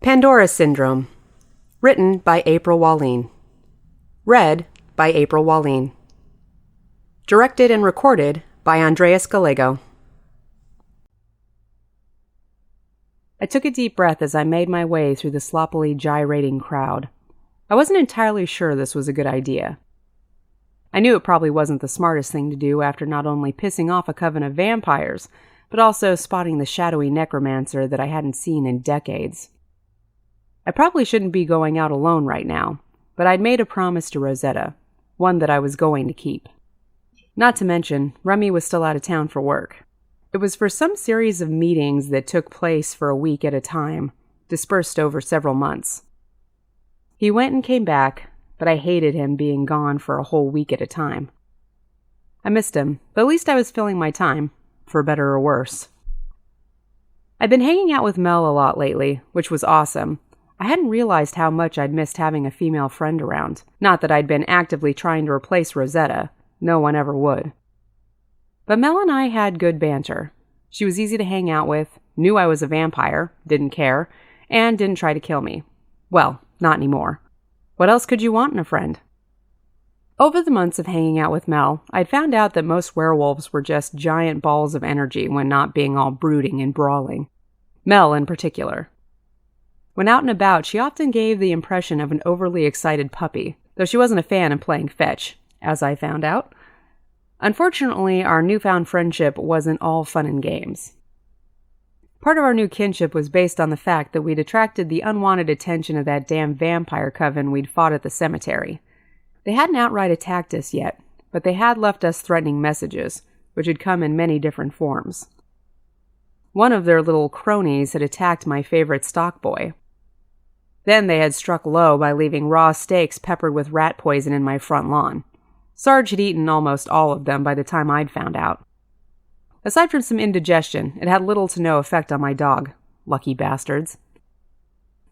Pandora Syndrome. Written by April Walleen. Read by April Walleen. Directed and recorded by Andreas Gallego. I took a deep breath as I made my way through the sloppily gyrating crowd. I wasn't entirely sure this was a good idea. I knew it probably wasn't the smartest thing to do after not only pissing off a coven of vampires, but also spotting the shadowy necromancer that I hadn't seen in decades. I probably shouldn't be going out alone right now, but I'd made a promise to Rosetta, one that I was going to keep. Not to mention, Remy was still out of town for work. It was for some series of meetings that took place for a week at a time, dispersed over several months. He went and came back, but I hated him being gone for a whole week at a time. I missed him, but at least I was filling my time, for better or worse. I'd been hanging out with Mel a lot lately, which was awesome. I hadn't realized how much I'd missed having a female friend around. Not that I'd been actively trying to replace Rosetta. No one ever would. But Mel and I had good banter. She was easy to hang out with, knew I was a vampire, didn't care, and didn't try to kill me. Well, not anymore. What else could you want in a friend? Over the months of hanging out with Mel, I'd found out that most werewolves were just giant balls of energy when not being all brooding and brawling. Mel in particular. When out and about, she often gave the impression of an overly excited puppy, though she wasn't a fan of playing fetch, as I found out. Unfortunately, our newfound friendship wasn't all fun and games. Part of our new kinship was based on the fact that we'd attracted the unwanted attention of that damn vampire coven we'd fought at the cemetery. They hadn't outright attacked us yet, but they had left us threatening messages, which had come in many different forms. One of their little cronies had attacked my favorite stock boy. Then they had struck low by leaving raw steaks peppered with rat poison in my front lawn. Sarge had eaten almost all of them by the time I'd found out. Aside from some indigestion, it had little to no effect on my dog. Lucky bastards.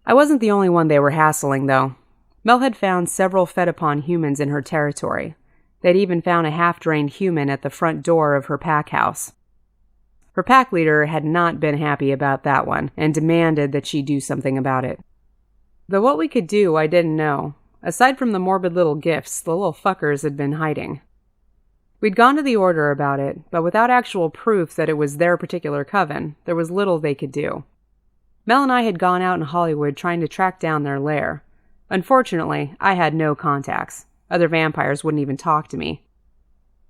I wasn't the only one they were hassling, though. Mel had found several fed-upon humans in her territory. They'd even found a half-drained human at the front door of her pack house. Her pack leader had not been happy about that one, and demanded that she do something about it. Though what we could do, I didn't know. Aside from the morbid little gifts, the little fuckers had been hiding. We'd gone to the Order about it, but without actual proof that it was their particular coven, there was little they could do. Mel and I had gone out in Hollywood trying to track down their lair. Unfortunately, I had no contacts. Other vampires wouldn't even talk to me.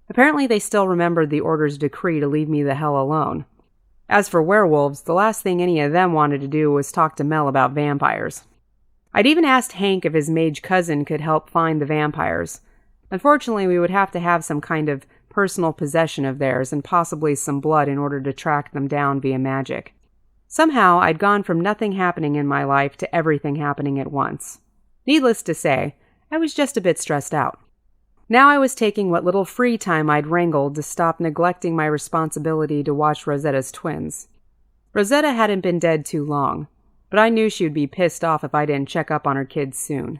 Apparently they still remembered the Order's decree to leave me the hell alone. As for werewolves, the last thing any of them wanted to do was talk to Mel about vampires. I'd even asked Hank if his mage cousin could help find the vampires. Unfortunately, we would have to have some kind of personal possession of theirs and possibly some blood in order to track them down via magic. Somehow, I'd gone from nothing happening in my life to everything happening at once. Needless to say, I was just a bit stressed out. Now I was taking what little free time I'd wrangled to stop neglecting my responsibility to watch Rosetta's twins. Rosetta hadn't been dead too long, but I knew she would be pissed off if I didn't check up on her kids soon.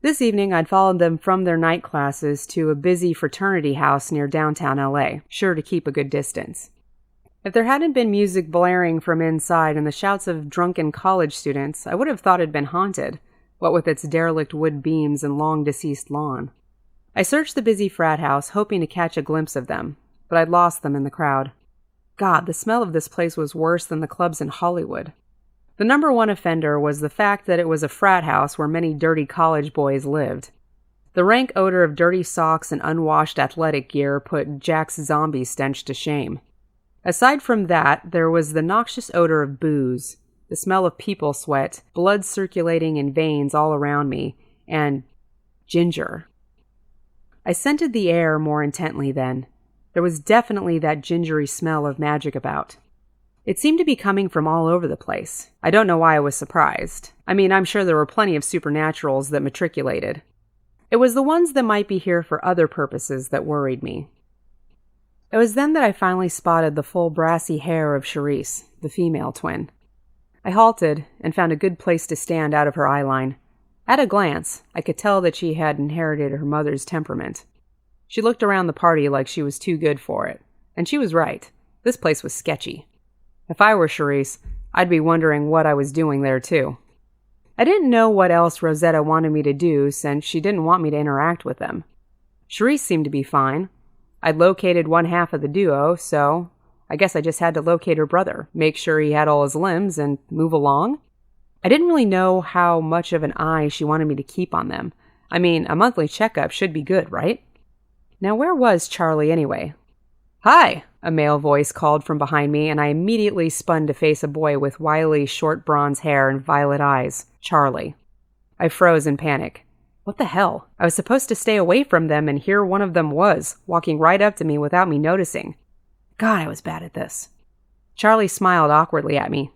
This evening, I'd followed them from their night classes to a busy fraternity house near downtown LA, sure to keep a good distance. If there hadn't been music blaring from inside and the shouts of drunken college students, I would have thought it'd been haunted, what with its derelict wood beams and long-deceased lawn. I searched the busy frat house, hoping to catch a glimpse of them, but I'd lost them in the crowd. God, the smell of this place was worse than the clubs in Hollywood. The number one offender was the fact that it was a frat house where many dirty college boys lived. The rank odor of dirty socks and unwashed athletic gear put Jack's zombie stench to shame. Aside from that, there was the noxious odor of booze, the smell of people sweat, blood circulating in veins all around me, and ginger. I scented the air more intently then. There was definitely that gingery smell of magic about. It seemed to be coming from all over the place. I don't know why I was surprised. I mean, I'm sure there were plenty of supernaturals that matriculated. It was the ones that might be here for other purposes that worried me. It was then that I finally spotted the full brassy hair of Charisse, the female twin. I halted and found a good place to stand out of her eyeline. At a glance, I could tell that she had inherited her mother's temperament. She looked around the party like she was too good for it. And she was right. This place was sketchy. If I were Charisse, I'd be wondering what I was doing there too. I didn't know what else Rosetta wanted me to do since she didn't want me to interact with them. Charisse seemed to be fine. I'd located one half of the duo, so I guess I just had to locate her brother, make sure he had all his limbs, and move along. I didn't really know how much of an eye she wanted me to keep on them. I mean, a monthly checkup should be good, right? Now, where was Charlie anyway? "Hi!" a male voice called from behind me, and I immediately spun to face a boy with wily, short bronze hair and violet eyes, Charlie. I froze in panic. What the hell? I was supposed to stay away from them, and here one of them was, walking right up to me without me noticing. God, I was bad at this. Charlie smiled awkwardly at me.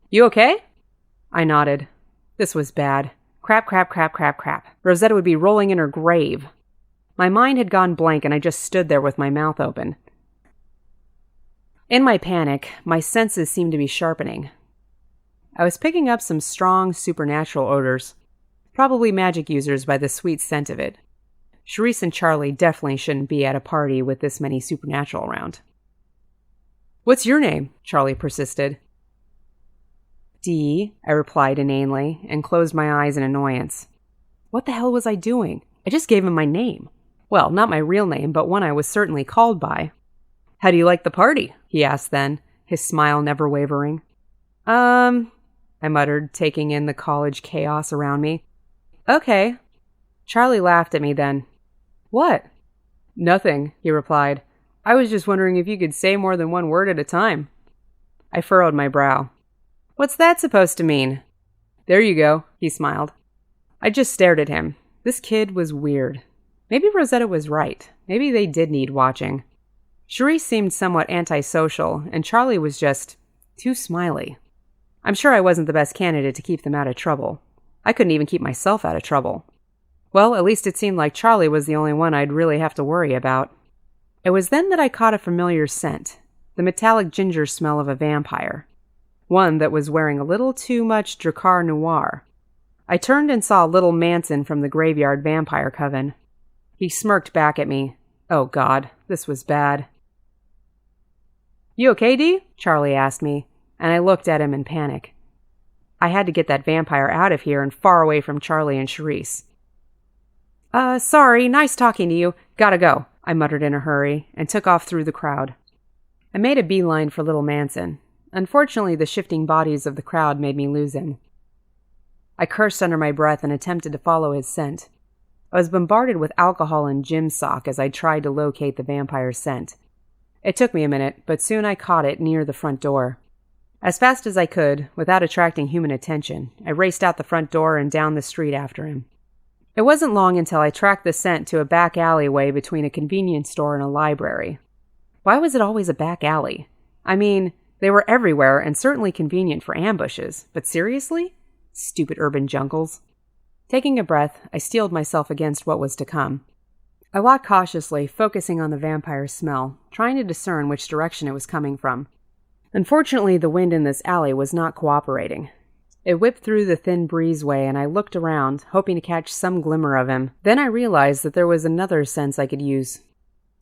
"You okay?" I nodded. This was bad. Crap. Rosetta would be rolling in her grave. My mind had gone blank, and I just stood there with my mouth open. In my panic, my senses seemed to be sharpening. I was picking up some strong supernatural odors, probably magic users by the sweet scent of it. Charisse and Charlie definitely shouldn't be at a party with this many supernatural around. "What's your name?" Charlie persisted. "Dee," I replied inanely, and closed my eyes in annoyance. What the hell was I doing? I just gave him my name. Well, not my real name, but one I was certainly called by. "How do you like the party?" he asked then, his smile never wavering. I muttered, taking in the college chaos around me. "Okay." Charlie laughed at me then. "What?" "Nothing," he replied. "I was just wondering if you could say more than one word at a time." I furrowed my brow. "What's that supposed to mean?" "There you go," he smiled. I just stared at him. This kid was weird. Maybe Rosetta was right. Maybe they did need watching. Charisse seemed somewhat antisocial, and Charlie was just too smiley. I'm sure I wasn't the best candidate to keep them out of trouble. I couldn't even keep myself out of trouble. Well, at least it seemed like Charlie was the only one I'd really have to worry about. It was then that I caught a familiar scent, the metallic ginger smell of a vampire. One that was wearing a little too much Drakkar Noir. I turned and saw little Manson from the Graveyard Vampire Coven. He smirked back at me. Oh God, this was bad. "You okay, Dee?" Charlie asked me, and I looked at him in panic. I had to get that vampire out of here and far away from Charlie and Charisse. Sorry, nice talking to you. Gotta go," I muttered in a hurry, and took off through the crowd. I made a beeline for little Manson. Unfortunately, the shifting bodies of the crowd made me lose him. I cursed under my breath and attempted to follow his scent. I was bombarded with alcohol and gym sock as I tried to locate the vampire's scent. It took me a minute, but soon I caught it near the front door. As fast as I could, without attracting human attention, I raced out the front door and down the street after him. It wasn't long until I tracked the scent to a back alleyway between a convenience store and a library. Why was it always a back alley? I mean, they were everywhere and certainly convenient for ambushes, but seriously? Stupid urban jungles. Taking a breath, I steeled myself against what was to come. I walked cautiously, focusing on the vampire's smell, trying to discern which direction it was coming from. Unfortunately, the wind in this alley was not cooperating. It whipped through the thin breezeway, and I looked around, hoping to catch some glimmer of him. Then I realized that there was another sense I could use.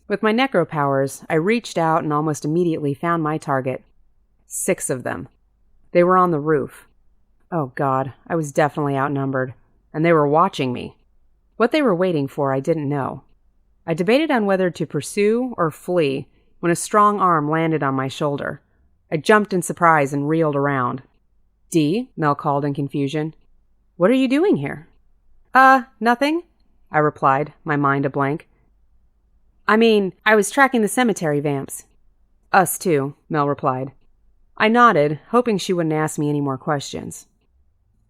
With my necro powers, I reached out and almost immediately found my target. 6 of them. They were on the roof. Oh God, I was definitely outnumbered. And they were watching me. What they were waiting for, I didn't know. I debated on whether to pursue or flee when a strong arm landed on my shoulder. I jumped in surprise and reeled around. "Dee?" Mel called in confusion. "What are you doing here?" Nothing," I replied, my mind a blank. "I mean, I was tracking the cemetery vamps." "Us too," Mel replied. I nodded, hoping she wouldn't ask me any more questions.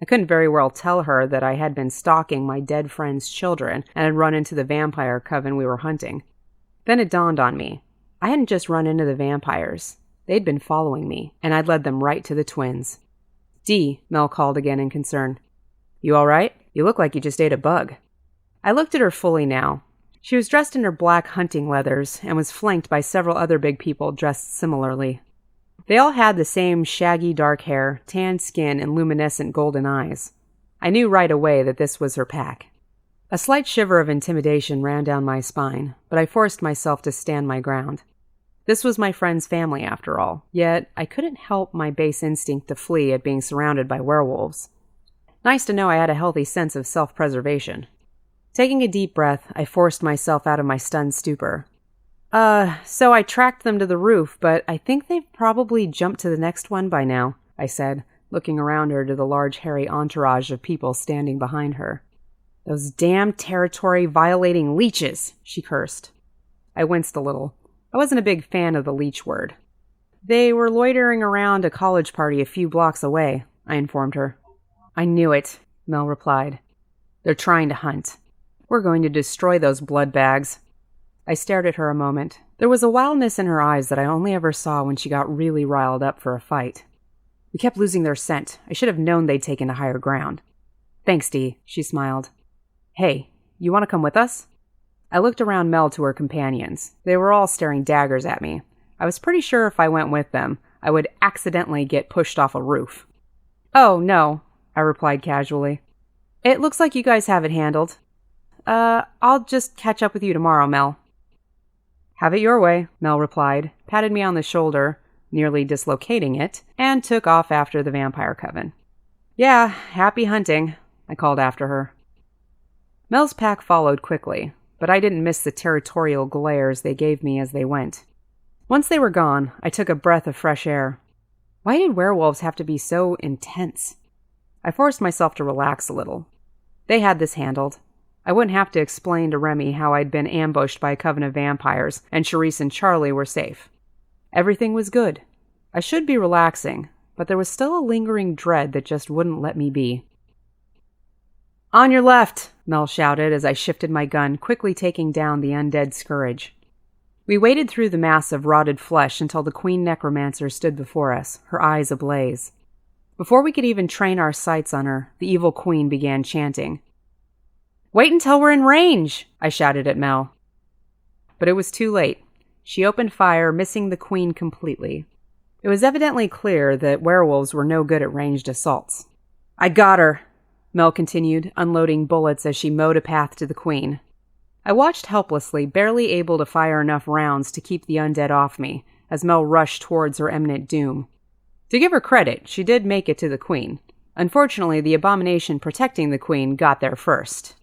I couldn't very well tell her that I had been stalking my dead friend's children and had run into the vampire coven we were hunting. Then it dawned on me. I hadn't just run into the vampires. They'd been following me, and I'd led them right to the twins. "Dee," Mel called again in concern. "You all right? You look like you just ate a bug." I looked at her fully now. She was dressed in her black hunting leathers and was flanked by several other big people dressed similarly. They all had the same shaggy dark hair, tanned skin, and luminescent golden eyes. I knew right away that this was her pack. A slight shiver of intimidation ran down my spine, but I forced myself to stand my ground. This was my friend's family, after all, yet I couldn't help my base instinct to flee at being surrounded by werewolves. Nice to know I had a healthy sense of self-preservation. Taking a deep breath, I forced myself out of my stunned stupor. So I tracked them to the roof, but I think they've probably jumped to the next one by now, I said, looking around her to the large hairy entourage of people standing behind her. Those damn territory-violating leeches, she cursed. I winced a little. I wasn't a big fan of the leech word. They were loitering around a college party a few blocks away, I informed her. I knew it, Mel replied. They're trying to hunt. We're going to destroy those blood bags. I stared at her a moment. There was a wildness in her eyes that I only ever saw when she got really riled up for a fight. We kept losing their scent. I should have known they'd taken to higher ground. Thanks, Dee, she smiled. Hey, you want to come with us? I looked around Mel to her companions. They were all staring daggers at me. I was pretty sure if I went with them, I would accidentally get pushed off a roof. Oh, no, I replied casually. It looks like you guys have it handled. I'll just catch up with you tomorrow, Mel. Have it your way, Mel replied, patted me on the shoulder, nearly dislocating it, and took off after the vampire coven. Yeah, happy hunting, I called after her. Mel's pack followed quickly, but I didn't miss the territorial glares they gave me as they went. Once they were gone, I took a breath of fresh air. Why did werewolves have to be so intense? I forced myself to relax a little. They had this handled. I wouldn't have to explain to Remy how I'd been ambushed by a coven of vampires, and Charisse and Charlie were safe. Everything was good. I should be relaxing, but there was still a lingering dread that just wouldn't let me be. On your left, Mel shouted as I shifted my gun, quickly taking down the undead scourge. We waded through the mass of rotted flesh until the queen necromancer stood before us, her eyes ablaze. Before we could even train our sights on her, the evil queen began chanting. Wait until we're in range, I shouted at Mel. But it was too late. She opened fire, missing the queen completely. It was evidently clear that werewolves were no good at ranged assaults. I got her, Mel continued, unloading bullets as she mowed a path to the queen. I watched helplessly, barely able to fire enough rounds to keep the undead off me, as Mel rushed towards her imminent doom. To give her credit, she did make it to the queen. Unfortunately, the abomination protecting the queen got there first.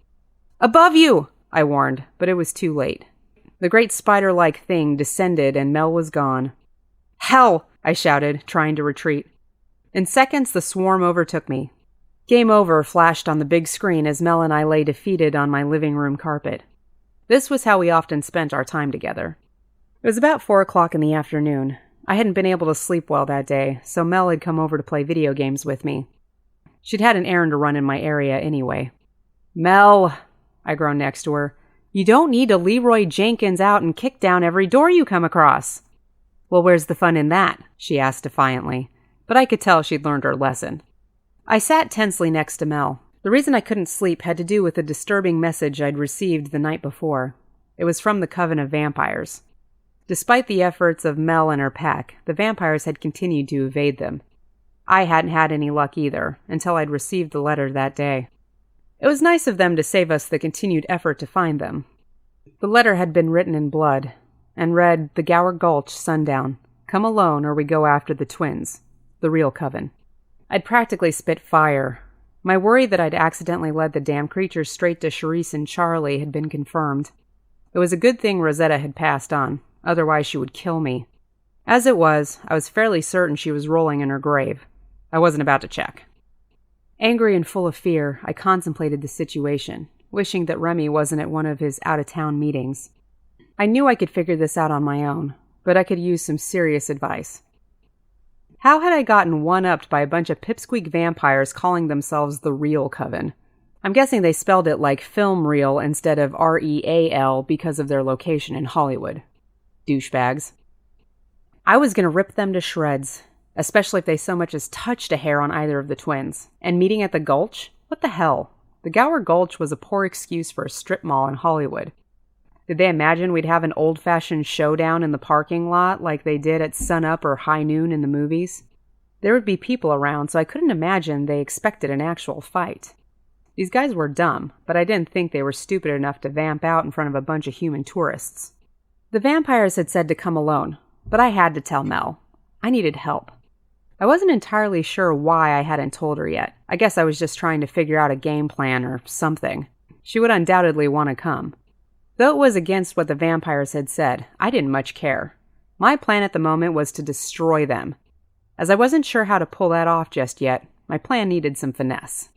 Above you, I warned, but it was too late. The great spider-like thing descended and Mel was gone. Hell, I shouted, trying to retreat. In seconds, the swarm overtook me. Game over flashed on the big screen as Mel and I lay defeated on my living room carpet. This was how we often spent our time together. It was about 4 o'clock in the afternoon. I hadn't been able to sleep well that day, so Mel had come over to play video games with me. She'd had an errand to run in my area anyway. Mel, I groaned next to her, you don't need to Leroy Jenkins out and kick down every door you come across. Well, where's the fun in that? She asked defiantly, but I could tell she'd learned her lesson. I sat tensely next to Mel. The reason I couldn't sleep had to do with a disturbing message I'd received the night before. It was from the Coven of Vampires. Despite the efforts of Mel and her pack, the vampires had continued to evade them. I hadn't had any luck either, until I'd received the letter that day. It was nice of them to save us the continued effort to find them. The letter had been written in blood, and read, The Gower Gulch, sundown. Come alone or we go after the twins, the real coven. I'd practically spit fire. My worry that I'd accidentally led the damn creatures straight to Charisse and Charlie had been confirmed. It was a good thing Rosetta had passed on, otherwise she would kill me. As it was, I was fairly certain she was rolling in her grave. I wasn't about to check. Angry and full of fear, I contemplated the situation, wishing that Remy wasn't at one of his out-of-town meetings. I knew I could figure this out on my own, but I could use some serious advice. How had I gotten one-upped by a bunch of pipsqueak vampires calling themselves the Real Coven? I'm guessing they spelled it like film reel instead of R-E-A-L because of their location in Hollywood. Douchebags. I was going to rip them to shreds, especially if they so much as touched a hair on either of the twins. And meeting at the Gulch? What the hell? The Gower Gulch was a poor excuse for a strip mall in Hollywood. Did they imagine we'd have an old-fashioned showdown in the parking lot like they did at sunup or high noon in the movies? There would be people around, so I couldn't imagine they expected an actual fight. These guys were dumb, but I didn't think they were stupid enough to vamp out in front of a bunch of human tourists. The vampires had said to come alone, But I had to tell Mel. I needed help. I wasn't entirely sure why I hadn't told her yet. I guess I was just trying to figure out a game plan or something. She would undoubtedly want to come. Though it was against what the vampires had said, I didn't much care. My plan at the moment was to destroy them. As I wasn't sure how to pull that off just yet, my plan needed some finesse.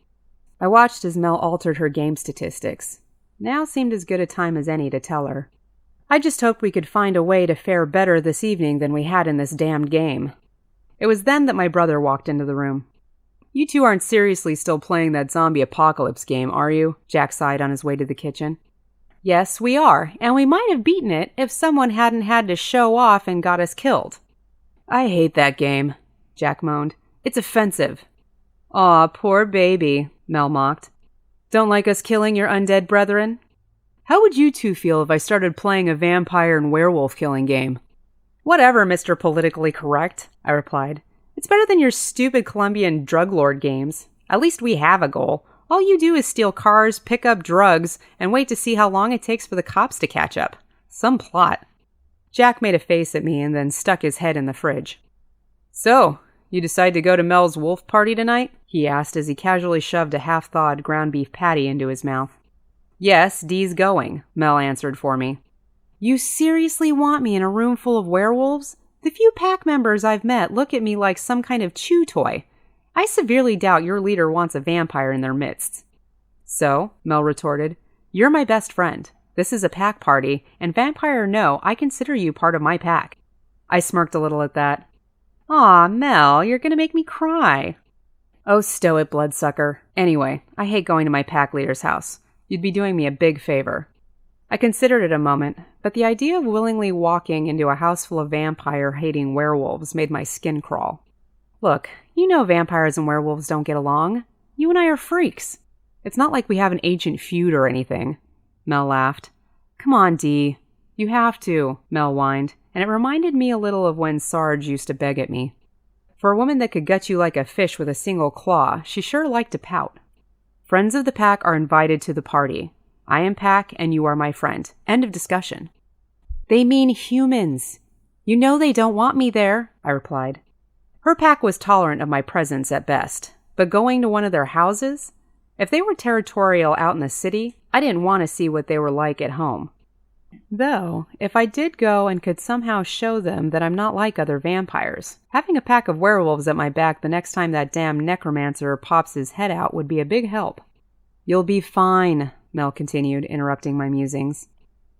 I watched as Mel altered her game statistics. Now seemed as good a time as any to tell her. I just hoped we could find a way to fare better this evening than we had in this damned game. It was then that my brother walked into the room. "You two aren't seriously still playing that zombie apocalypse game, are you?" Jack sighed on his way to the kitchen. "Yes, we are, and we might have beaten it if someone hadn't had to show off and got us killed." "I hate that game," Jack moaned. "It's offensive." "Aw, poor baby," Mel mocked. "Don't like us killing your undead brethren? How would you two feel if I started playing a vampire and werewolf killing game?" "Whatever, Mr. Politically Correct," I replied. "It's better than your stupid Colombian drug lord games. At least we have a goal. All you do is steal cars, pick up drugs, and wait to see how long it takes for the cops to catch up. Some plot." Jack made a face at me and then stuck his head in the fridge. "So, you decide to go to Mel's wolf party tonight?" he asked as he casually shoved a half-thawed ground beef patty into his mouth. "Yes, Dee's going," Mel answered for me. "You seriously want me in a room full of werewolves? The few pack members I've met look at me like some kind of chew toy. I severely doubt your leader wants a vampire in their midst." "So," Mel retorted, "you're my best friend. This is a pack party, and vampire or no, I consider you part of my pack." I smirked a little at that. "Aw, Mel, you're gonna make me cry." "Oh, stow it, bloodsucker. Anyway, I hate going to my pack leader's house. You'd be doing me a big favor." I considered it a moment, but the idea of willingly walking into a house full of vampire-hating werewolves made my skin crawl. "Look, you know vampires and werewolves don't get along. You and I are freaks. It's not like we have an ancient feud or anything." Mel laughed. "Come on, Dee. You have to," Mel whined, and it reminded me a little of when Sarge used to beg at me. For a woman that could gut you like a fish with a single claw, she sure liked to pout. "Friends of the pack are invited to the party. I am pack and you are my friend. End of discussion." "They mean humans. You know they don't want me there," I replied. Her pack was tolerant of my presence at best, but going to one of their houses? If they were territorial out in the city, I didn't want to see what they were like at home. Though, if I did go and could somehow show them that I'm not like other vampires, having a pack of werewolves at my back the next time that damn necromancer pops his head out would be a big help. "You'll be fine," Mel continued, interrupting my musings.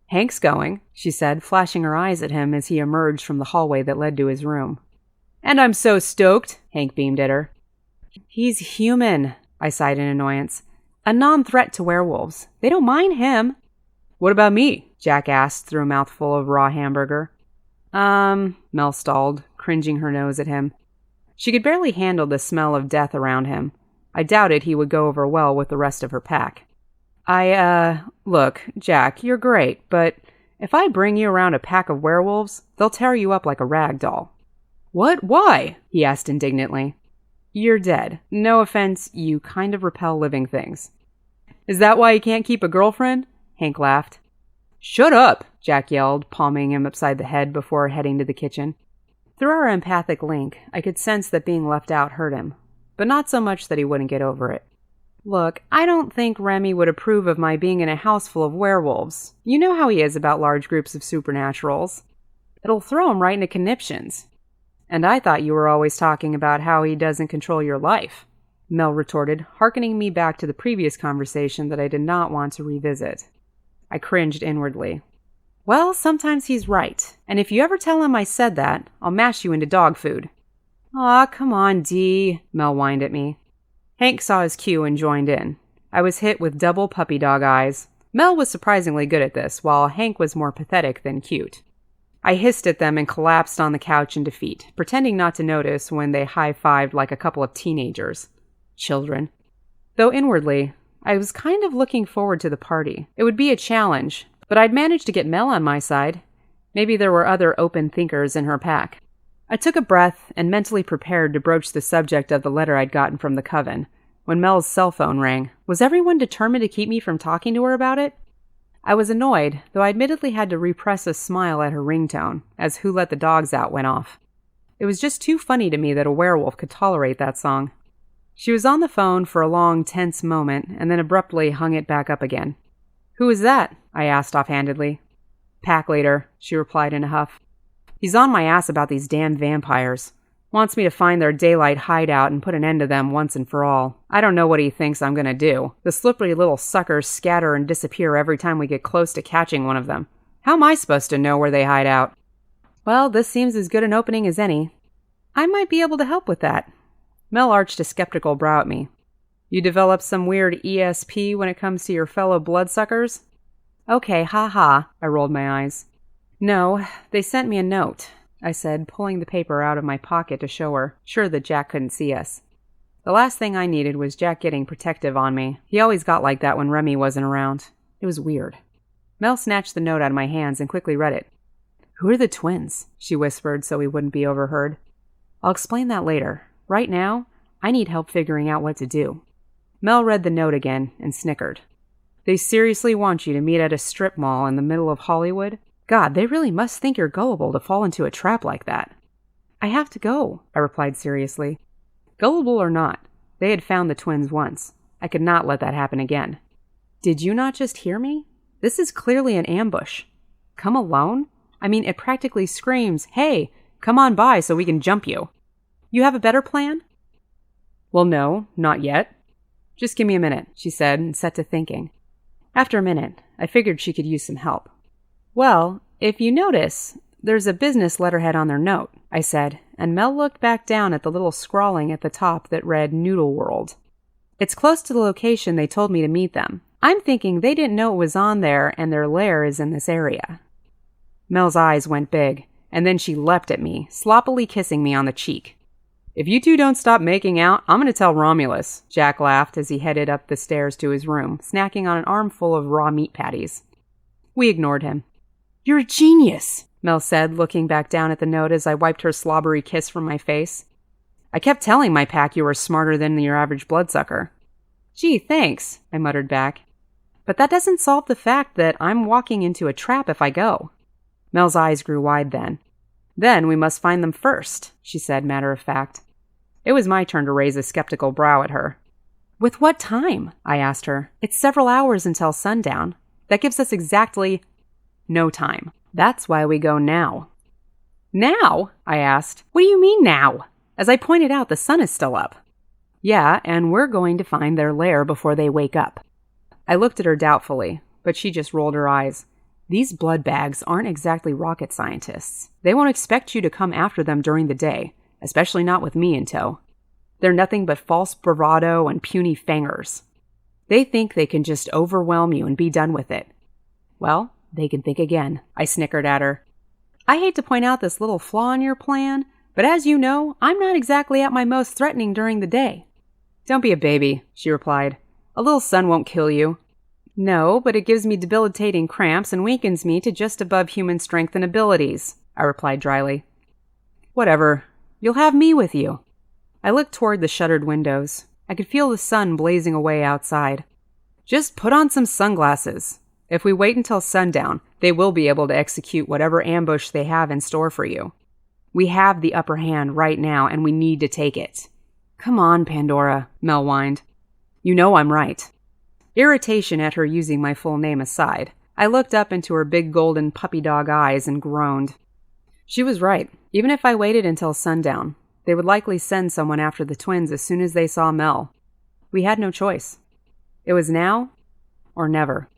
"Hank's going," she said, flashing her eyes at him as he emerged from the hallway that led to his room. "And I'm so stoked," Hank beamed at her. "He's human," I sighed in annoyance. "A non-threat to werewolves. They don't mind him." "What about me?" Jack asked through a mouthful of raw hamburger. Mel stalled, cringing her nose at him. She could barely handle the smell of death around him. I doubted he would go over well with the rest of her pack. Look, Jack, you're great, but if I bring you around a pack of werewolves, they'll tear you up like a rag doll." "What? Why?" he asked indignantly. "You're dead. No offense, you kind of repel living things." "Is that why you can't keep a girlfriend?" Hank laughed. "Shut up!" Jack yelled, palming him upside the head before heading to the kitchen. Through our empathic link, I could sense that being left out hurt him, but not so much that he wouldn't get over it. "Look, I don't think Remy would approve of my being in a house full of werewolves. You know how he is about large groups of supernaturals. It'll throw him right into conniptions." "And I thought you were always talking about how he doesn't control your life," Mel retorted, hearkening me back to the previous conversation that I did not want to revisit. I cringed inwardly. "Well, sometimes he's right, and if you ever tell him I said that, I'll mash you into dog food." "Aw, come on, Dee," Mel whined at me. Hank saw his cue and joined in. I was hit with double puppy dog eyes. Mel was surprisingly good at this, while Hank was more pathetic than cute. I hissed at them and collapsed on the couch in defeat, pretending not to notice when they high-fived like a couple of teenagers. Children. Though inwardly, I was kind of looking forward to the party. It would be a challenge, but I'd managed to get Mel on my side. Maybe there were other open thinkers in her pack. I took a breath and mentally prepared to broach the subject of the letter I'd gotten from the coven, when Mel's cell phone rang. Was everyone determined to keep me from talking to her about it? I was annoyed, though I admittedly had to repress a smile at her ringtone, as Who Let the Dogs Out went off. It was just too funny to me that a werewolf could tolerate that song. She was on the phone for a long, tense moment, and then abruptly hung it back up again. "Who is that?" I asked offhandedly. "Pack leader," she replied in a huff. "He's on my ass about these damn vampires. Wants me to find their daylight hideout and put an end to them once and for all. I don't know what he thinks I'm gonna do. The slippery little suckers scatter and disappear every time we get close to catching one of them. How am I supposed to know where they hide out?" "Well, this seems as good an opening as any. I might be able to help with that." Mel arched a skeptical brow at me. "You developed some weird ESP when it comes to your fellow bloodsuckers?" "Okay, ha-ha," I rolled my eyes. "No, they sent me a note," I said, pulling the paper out of my pocket to show her, sure that Jack couldn't see us. The last thing I needed was Jack getting protective on me. He always got like that when Remy wasn't around. It was weird. Mel snatched the note out of my hands and quickly read it. "Who are the twins?" she whispered so we wouldn't be overheard. "I'll explain that later. Right now, I need help figuring out what to do." Mel read the note again and snickered. "They seriously want you to meet at a strip mall in the middle of Hollywood? God, they really must think you're gullible to fall into a trap like that." "I have to go," I replied seriously. Gullible or not, they had found the twins once. I could not let that happen again. "Did you not just hear me? This is clearly an ambush. Come alone? I mean, it practically screams, 'Hey, come on by so we can jump you.' You have a better plan?" "Well, no, not yet. Just give me a minute," she said and set to thinking. After a minute, I figured she could use some help. "Well, if you notice, there's a business letterhead on their note," I said, and Mel looked back down at the little scrawling at the top that read Noodle World. "It's close to the location they told me to meet them. I'm thinking they didn't know it was on there and their lair is in this area." Mel's eyes went big, and then she leapt at me, sloppily kissing me on the cheek. "If you two don't stop making out, I'm going to tell Romulus," Jack laughed as he headed up the stairs to his room, snacking on an armful of raw meat patties. We ignored him. "You're a genius," Mel said, looking back down at the note as I wiped her slobbery kiss from my face. "I kept telling my pack you were smarter than your average bloodsucker." "Gee, thanks," I muttered back. "But that doesn't solve the fact that I'm walking into a trap if I go." Mel's eyes grew wide then. "Then we must find them first," she said, matter of fact. It was my turn to raise a skeptical brow at her. "With what time?" I asked her. "It's several hours until sundown. That gives us exactly no time. That's why we go now." "Now?" I asked. "What do you mean now? As I pointed out, the sun is still up." "Yeah, and we're going to find their lair before they wake up." I looked at her doubtfully, but she just rolled her eyes. "These blood bags aren't exactly rocket scientists. They won't expect you to come after them during the day, especially not with me in tow. They're nothing but false bravado and puny fangers. They think they can just overwhelm you and be done with it. Well, they can think again." I snickered at her. "I hate to point out this little flaw in your plan, but as you know, I'm not exactly at my most threatening during the day." "Don't be a baby," she replied. "A little sun won't kill you." "No, but it gives me debilitating cramps and weakens me to just above human strength and abilities," I replied dryly. "Whatever. You'll have me with you." I looked toward the shuttered windows. I could feel the sun blazing away outside. "Just put on some sunglasses. If we wait until sundown, they will be able to execute whatever ambush they have in store for you. We have the upper hand right now, and we need to take it." "Come on, Pandora," Mel whined. "You know I'm right." Irritation at her using my full name aside, I looked up into her big golden puppy dog eyes and groaned. She was right. Even if I waited until sundown, they would likely send someone after the twins as soon as they saw Mel. We had no choice. It was now or never.